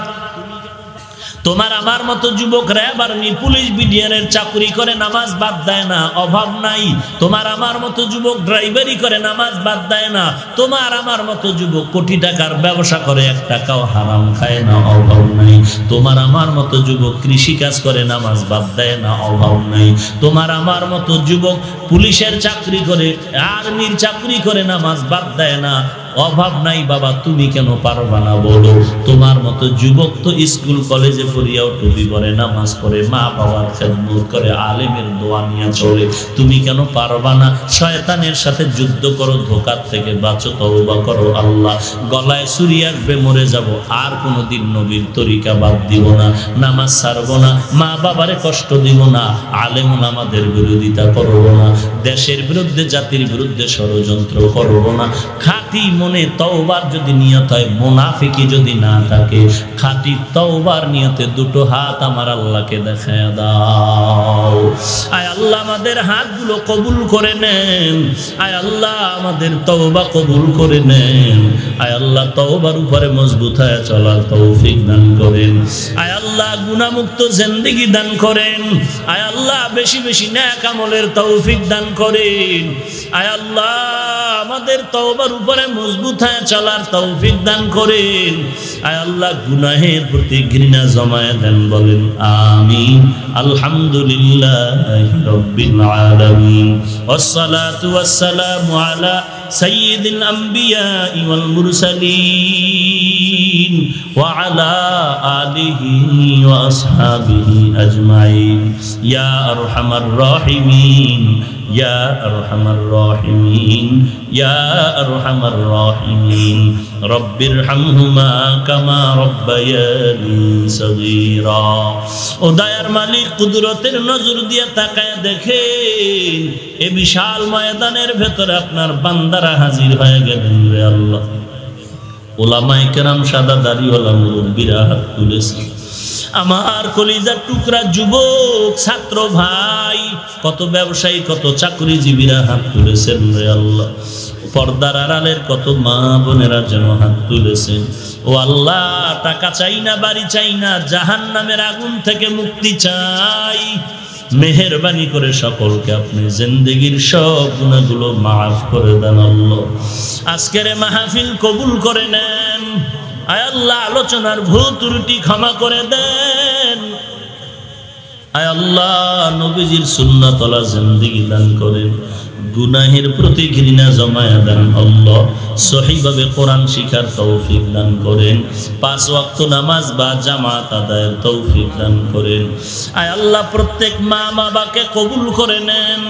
তোমার আমার মতো যুবকরা এবার পুলিশ বিডিআরের চাকরি করে, নামাজ বাদ দেয় না, অভাব নাই। তোমার আমার মতো যুবক ড্রাইভারি করে, নামাজ বাদ দেয় না। তোমার আমার মতো যুবক কোটি টাকার ব্যবসা করে, এক টাকাও হারাম খায় না, অভাব নাই। তোমার আমার মতো যুবক কৃষি কাজ করে, নামাজ বাদ দেয় না, অভাব নাই। তোমার আমার মতো যুবক পুলিশের চাকরি করে, আর্মির চাকরি করে, নামাজ বাদ দেয় না, অভাব নাই। বাবা তুমি কেন পারবা না বলো? তোমার মতো যুবক তো স্কুল কলেজে পড়িয়াও টুপি পরে, নামাজ পড়ে, মা বাবার খেদমত করে, আলেমের দোয়া নিয়ে চলে, তুমি কেন পারবা না? শয়তানের সাথে যুদ্ধ করো, ধোঁকার থেকে বাঁচো, তওবা করো। আল্লাহ গলায় ছুরি আসবে, মরে যাব, আর কোনোদিন নবীর তরিকা বাদ দিব না, নামাজ ছাড়বো না, মা বাবারে কষ্ট দিব না, আলেম ওলামাদের বিরোধিতা করব না, দেশের বিরুদ্ধে জাতির বিরুদ্ধে ষড়যন্ত্র করব না। খাঁটি মনে তওবার যদি নিয়ত হয়, মুনাফিকি যদি না থাকে, খাঁটি তওবার নিয়তে দুটো হাত আমার আল্লাহকে দেখায় দাও। আয় আল্লাহ আমাদের হাতগুলো কবুল করে নেন, আয় আল্লাহ আমাদের তওবা কবুল করে নেন, আয় আল্লাহ তওবার উপরে মজবুত হয়ে চলার তৌফিক দান করেন, আয় আল্লাহ গুনাহমুক্ত জিন্দেগি দান করেন, আয় আল্লাহ বেশি বেশি নেক আমলের তৌফিক দান করেন, আয় আল্লাহ আমাদের তওবার উপরে মজবুত হয়ে চলার তৌফিক দান করেন, আয় আল্লাহ গুনাহের প্রতি ঘৃণা জমায়ে দেন, বলেন আমিন। আলহামদুলিল্লাহি রাব্বিল আলামিন, ওয়াসসালাতু ওয়াসসালামু আলা সাইয়্যিদিল আম্বিয়া ওয়াল মুরসালিন ওয়া আলা আলিহি ওয়া আসহাবিহি আজমাইন, ইয়া আরহামার রাহিমিন, ইয়া আরহামার রাহিমিন, ইয়া আরহামার রাহিমিন, রব্বিরহামহুমা কামা রব্বায়ানি সগীরা। ও দয়ার মালিক, কুদরতের নজর দিয়ে তাকায় দেখেন, এ বিশাল ময়দানের ভেতরে আপনার বান্দারা হাজির হয়ে গেলেন রে আল্লাহ। ওলামায়ে কেরাম, সাদা দাড়িওয়ালা মুরব্বীরা হাত তুলেছে, আমার কলিজার টুকরা যুবক ছাত্র ভাই, কত ব্যবসায়ী, কত চাকরিজীবীরা হাত তুলেছেন রে আল্লাহ। পর্দার আড়ালের কত মা বোনেরা যেন হাত তুলেছেন। ও আল্লাহ, টাকা চাই না, বাড়ি চাই না, জাহান্নামের আগুন থেকে মুক্তি চাই। মেহেরবানি করে সকলকে আপনি জিন্দেগির সব গুনাহগুলো মাফ করে দেন আল্লাহ। আজকের মাহফিল কবুল করে নেন, আয় আল্লাহ আলোচনার ভুল ত্রুটি ক্ষমা করে দেন, আয় আল্লাহ নবীজির সুন্নাতওয়ালা জিন্দেগি দান করেন, গুনাহের প্রতি ঘৃণা জমায়া দেন আল্লাহ, সহিভাবে কোরআন শিখার তৌফিক দান করেন, 5 ওয়াক্ত নামাজ বা জামাত আদায়ের তৌফিক দান করেন। আয় আল্লাহ প্রত্যেক মা বাবাকে কবুল করে নেন,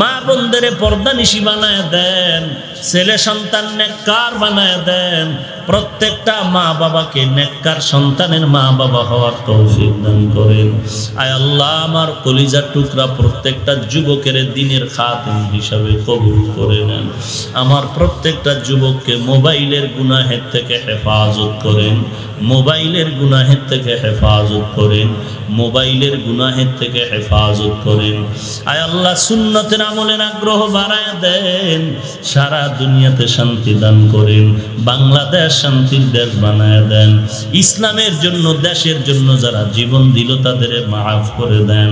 মা বোনদের পর্দানিশী বানায় দেন, ছেলে সন্তান নেককার বানায় দেন, প্রত্যেকটা মা বাবাকে নেককার সন্তানের মা বাবা হওয়ার তৌফিক দান করেন। আয় আল্লাহ আমার কলিজার টুকরা প্রত্যেকটা যুবকের দ্বীনের খাদেম হিসাবে কবুল করে নেন। আমার প্রত্যেকটা যুবককে মোবাইলের গুনাহের থেকে হেফাজত করেন, মোবাইলের গুনাহের থেকে হেফাজত করেন, মোবাইলের গুনাহের থেকে হেফাজত করেন। আয় আল্লাহ সুন্নতের আমলের আগ্রহ বাড়ায় দেন, সারা দুনিয়াতে শান্তি দান করেন, বাংলাদেশ শান্তির দেশ বানায় দেন, ইসলামের জন্য, দেশের জন্য যারা জীবন দিল তাদের মাফ করে দেন।